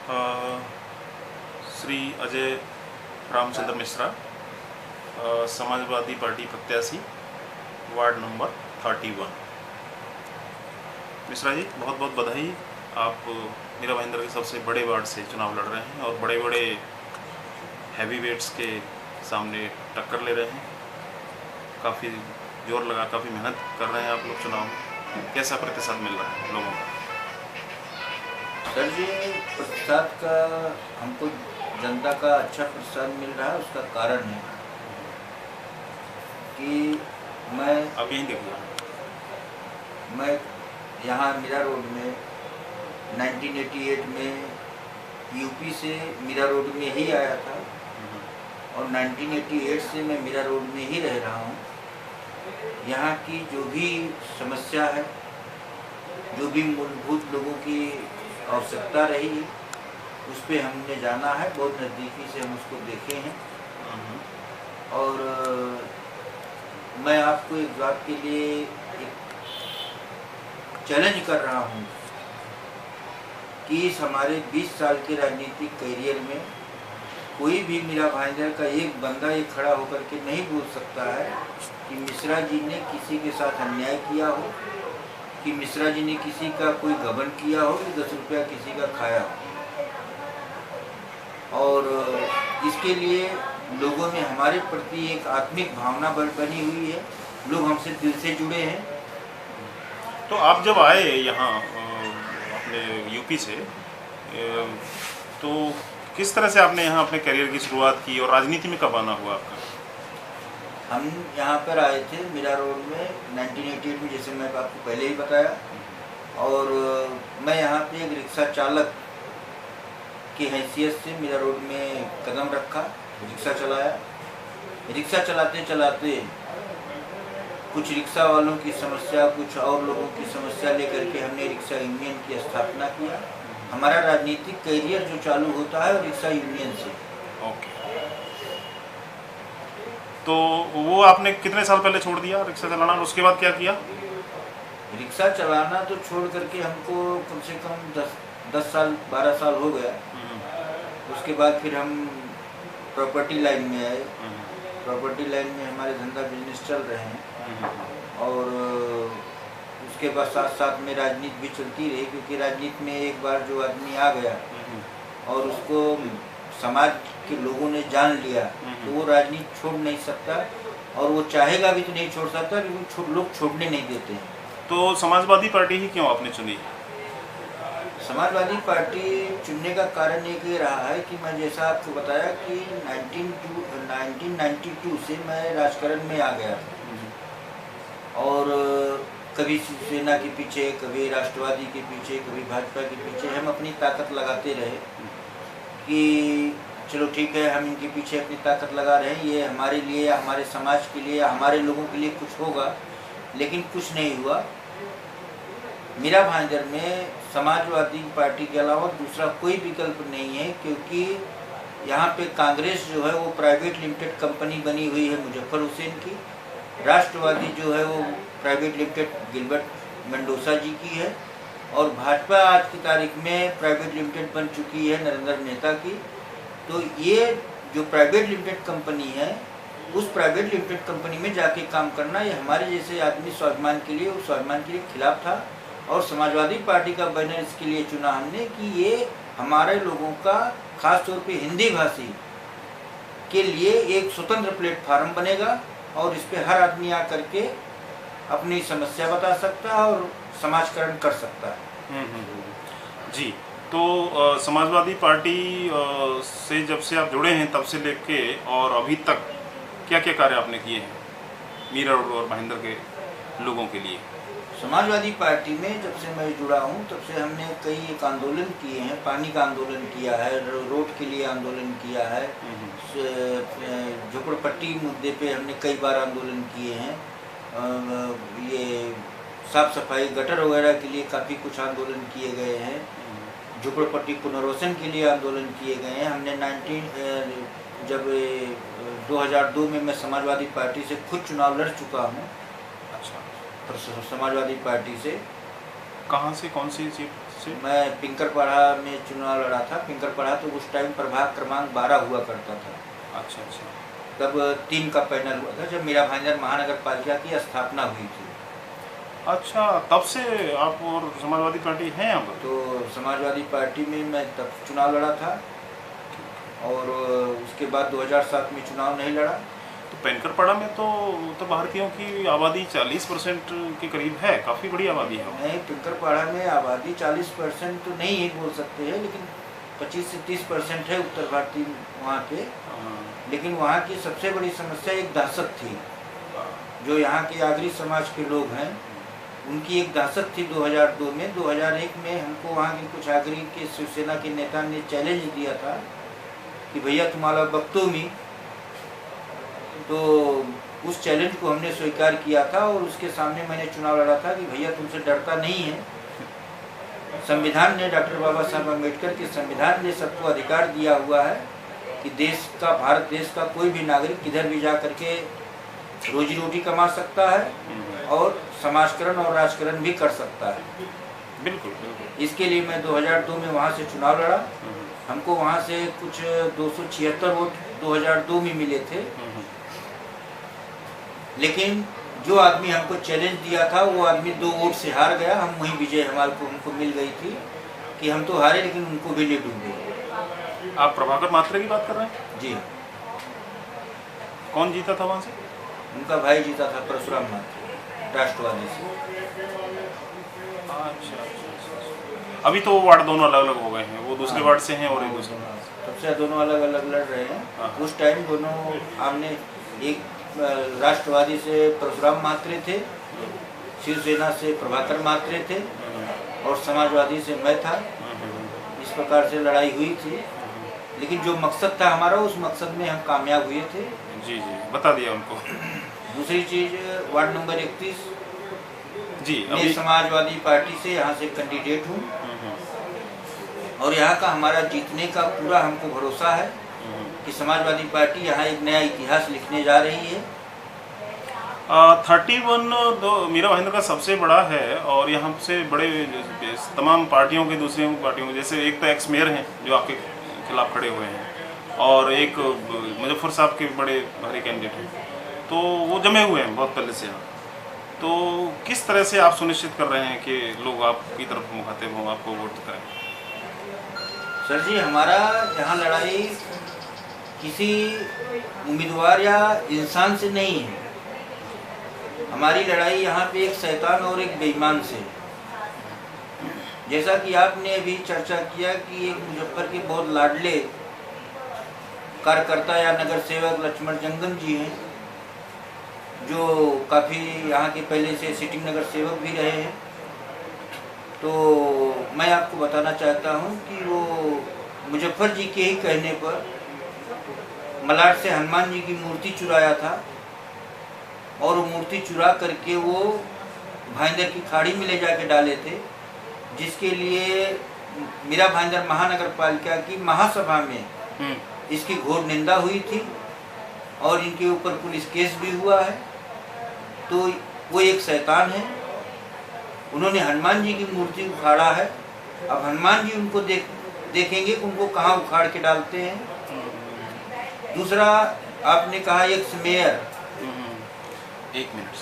अ, Shri Ajay Ramchandra Mishra, Samajwadi party प्रत्याशी, ward number 31। Mishra ji, बहुत बहुत बधाई। आप मीरा भाईंदर के सबसे बड़े वार्ड से चुनाव लड़ रहे हैं और बड़े बड़े हैवी वेट्स के सामने टक्कर ले रहे हैं। काफ़ी जोर लगा, काफ़ी मेहनत कर रहे हैं आप लोग चुनाव में। कैसा प्रतिसाद मिल रहा है लोगों का? सर जी, प्रतिसाद का हमको जनता का अच्छा प्रतिसाद मिल रहा है। उसका कारण है कि आप यहीं देखिए। मैं यहाँ मीरा रोड में 1988 में यूपी से मीरा रोड में ही आया था और 1988 से मैं मीरा रोड में ही रह रहा हूँ। यहाँ की जो भी समस्या है, जो भी मूलभूत लोगों की आवश्यकता रही है, उस पर हमने जाना है। बहुत नज़दीकी से हम उसको देखे हैं। और मैं आपको एक बात के लिए एक चैलेंज कर रहा हूँ कि इस हमारे 20 साल के राजनीतिक करियर में कोई भी मीरा भाईंदर का एक बंदा ये खड़ा होकर के नहीं बोल सकता है कि मिश्रा जी ने किसी के साथ अन्याय किया हो, कि मिश्रा जी ने किसी का कोई घमंड किया हो, कि 10 रुपया किसी का खाया हो। और इसके लिए लोगों में हमारे प्रति एक आत्मिक भावना बनी हुई है। लोग हमसे दिल से जुड़े हैं। तो आप जब आए यहाँ अपने यूपी से, तो किस तरह से आपने यहाँ अपने करियर की शुरुआत की और राजनीति में कब आना हुआ आपका? हम यहाँ पर आए थे मीरा रोड में 1988 में, जैसे मैं आपको पहले ही बताया। और मैं यहाँ पे एक रिक्शा चालक की हैसियत से मीरा रोड में कदम रखा, रिक्शा चलाया। रिक्शा चलाते चलाते कुछ रिक्शा वालों की समस्या, कुछ और लोगों की समस्या लेकर के हमने रिक्शा यूनियन की स्थापना किया। हमारा राजनीतिक करियर जो चालू होता है रिक्शा यूनियन से। ओके। तो वो आपने कितने साल पहले छोड़ दिया रिक्शा चलाना, और उसके बाद क्या किया? रिक्शा चलाना तो छोड़ करके हमको कम से कम 10 साल 12 साल हो गया। उसके बाद फिर हम प्रॉपर्टी लाइन में आए। प्रॉपर्टी लाइन में हमारे धंधा बिजनेस चल रहे हैं। और उसके बाद साथ साथ में राजनीति भी चलती रही, क्योंकि राजनीति में एक बार जो आदमी आ गया और उसको समाज के लोगों ने जान लिया, तो वो राजनीति छोड़ नहीं सकता। और वो चाहेगा भी तो नहीं छोड़ सकता, क्योंकि लोग छोड़ने नहीं देते हैं। तो समाजवादी पार्टी ही क्यों आपने चुनी? समाजवादी पार्टी चुनने का कारण एक ये रहा है कि मैं जैसा आपको बताया कि 1992 से मैं राजकारण में आ गया था। और कभी शिवसेना के पीछे, कभी राष्ट्रवादी के पीछे, कभी भाजपा के पीछे हम अपनी ताकत लगाते रहे कि चलो ठीक है, हम इनके पीछे अपनी ताकत लगा रहे हैं, ये हमारे लिए, हमारे समाज के लिए, हमारे लोगों के लिए कुछ होगा। लेकिन कुछ नहीं हुआ। मीरा भाईंदर में समाजवादी पार्टी के अलावा दूसरा कोई विकल्प नहीं है, क्योंकि यहाँ पे कांग्रेस जो है वो प्राइवेट लिमिटेड कंपनी बनी हुई है मुजफ्फर हुसैन की। राष्ट्रवादी जो है वो प्राइवेट लिमिटेड गिलबर्ट मेंडोसा जी की है। और भाजपा आज की तारीख में प्राइवेट लिमिटेड बन चुकी है नरेंद्र मेहता की। तो ये जो प्राइवेट लिमिटेड कंपनी है, उस प्राइवेट लिमिटेड कंपनी में जाके काम करना, ये हमारे जैसे आदमी स्वाभिमान के लिए, उस स्वाभिमान के लिए खिलाफ था। और समाजवादी पार्टी का बैनर इसके लिए चुना हमने कि ये हमारे लोगों का, खास तौर पे हिंदी भाषी के लिए एक स्वतंत्र प्लेटफार्म बनेगा और इस पे हर आदमी आकर के अपनी समस्या बता सकता है और समाजकरण कर सकता है। जी, तो समाजवादी पार्टी से जब से आप जुड़े हैं तब से लेके और अभी तक क्या क्या कार्य आपने किए हैं मीरा रोड और भाईंदर के लोगों के लिए? समाजवादी पार्टी में जब से मैं जुड़ा हूं तब से हमने कई एक आंदोलन किए हैं। पानी का आंदोलन किया है, रोड के लिए आंदोलन किया है, झोपड़पट्टी मुद्दे पे हमने कई बार आंदोलन किए हैं। ये साफ सफाई, गटर वगैरह के लिए काफ़ी कुछ आंदोलन किए गए हैं। झोपड़पट्टी पुनर्वसन के लिए आंदोलन किए गए हैं। हमने 2002 में मैं समाजवादी पार्टी से खुद चुनाव लड़ चुका हूँ। अच्छा। समाजवादी पार्टी से कहाँ से, कौन सी सीट से? मैं पिंकरपाड़ा में चुनाव लड़ा था। पिंकरपाड़ा तो उस टाइम प्रभाग क्रमांक 12 हुआ करता था। अच्छा अच्छा। तब 3 का पैनल हुआ था जब मीरा भाईंदर महानगर पालिका की स्थापना हुई थी। अच्छा, तब से आप और समाजवादी पार्टी हैं यहाँ पर? तो समाजवादी पार्टी में मैं तब चुनाव लड़ा था और उसके बाद 2007 में चुनाव नहीं लड़ा। तो पिंकरपाड़ा में तो भारतीयों की आबादी 40% के करीब है, काफ़ी बड़ी आबादी है। नहीं, पिंकरपाड़ा में आबादी 40% तो नहीं है बोल सकते हैं, लेकिन 25 से 30% है उत्तर भारतीय वहाँ पे। लेकिन वहाँ की सबसे बड़ी समस्या एक दहशत थी। जो यहाँ के आगरी समाज के लोग हैं उनकी एक दहशत थी 2002 में। 2001 में हमको वहाँ के कुछ आगरी के शिवसेना के नेता ने चैलेंज दिया था कि भैया तुम्हारा बख्तो में, तो उस चैलेंज को हमने स्वीकार किया था और उसके सामने मैंने चुनाव लड़ा था कि भैया तुमसे डरता नहीं है। संविधान ने, डॉक्टर बाबा साहब अम्बेडकर के संविधान ने सबको अधिकार दिया हुआ है कि देश का, भारत देश का कोई भी नागरिक किधर भी जा करके रोजी रोटी कमा सकता है और समाजकरण और राजकरण भी कर सकता है। बिल्कुल बिल्कुल। इसके लिए मैं 2002 में वहाँ से चुनाव लड़ा। हमको वहाँ से कुछ 276 वोट 2002 में मिले थे। लेकिन जो आदमी हमको चैलेंज दिया था वो आदमी 2 वोट से हार गया। हम वही विजय हमको मिल गई थी कि हम तो हारे लेकिन उनको भी नहीं डूबे। आप प्रभाकर मात्रे की बात कर रहे हैं? जी। कौन जीता था वहाँ से? उनका भाई जीता था, परशुराम मात्रे, राष्ट्रवादी से। अच्छा। अभी तो वार्ड दोनों अलग अलग हो गए हैं, वो दूसरे वार्ड से हैं और ये दूसरे। सबसे दोनों अलग अलग लड़ रहे हैं। उस टाइम दोनों आमने, एक राष्ट्रवादी से परशुराम मात्रे थे, शिवसेना से प्रभाकर मात्रे थे और समाजवादी से मैं था। इस प्रकार से लड़ाई हुई थी, लेकिन जो मकसद था हमारा उस मकसद में हम कामयाब हुए थे। जी जी, बता दिया उनको। दूसरी चीज, वार्ड नंबर 31 जी, मैं समाजवादी पार्टी से यहाँ से कैंडिडेट हूँ और यहाँ का हमारा जीतने का पूरा हमको भरोसा है कि समाजवादी पार्टी यहाँ एक नया इतिहास लिखने जा रही है। 31 मीरा भाईंदर का सबसे बड़ा है और यहाँ से बड़े तमाम पार्टियों के, दूसरी पार्टियों के, जैसे एक तो एक्स मेयर हैं जो आपके खिलाफ खड़े हुए हैं और एक मुजफ्फर साहब के बड़े भारी कैंडिडेट हैं, तो वो जमे हुए हैं बहुत पहले से यहाँ। तो किस तरह से आप सुनिश्चित कर रहे हैं कि लोग आपकी तरफ मुखातिब हों, आपको वोट करें? सर जी, हमारा यहाँ लड़ाई किसी उम्मीदवार या इंसान से नहीं है। हमारी लड़ाई यहाँ पे एक शैतान और एक बेईमान से। जैसा कि आपने अभी चर्चा किया कि एक मुजफ्फर के बहुत लाडले कार्यकर्ता या नगर सेवक लक्ष्मण जंगम जी हैं, जो काफ़ी यहाँ के पहले से सिटिंग नगर सेवक भी रहे हैं। तो मैं आपको बताना चाहता हूँ कि वो मुजफ्फर जी के ही कहने पर मलाड से हनुमान जी की मूर्ति चुराया था और वो मूर्ति चुरा करके वो भाईंदर की खाड़ी में ले जाके डाले थे, जिसके लिए मीरा भाईंदर महानगर पालिका की महासभा में इसकी घोर निंदा हुई थी और इनके ऊपर पुलिस केस भी हुआ है। तो वो एक शैतान है। उन्होंने हनुमान जी की मूर्ति उखाड़ा है। अब हनुमान जी उनको देखेंगे कि उनको कहाँ उखाड़ के डालते हैं। दूसरा, आपने कहा एक्स मेयर। 1 मिनट।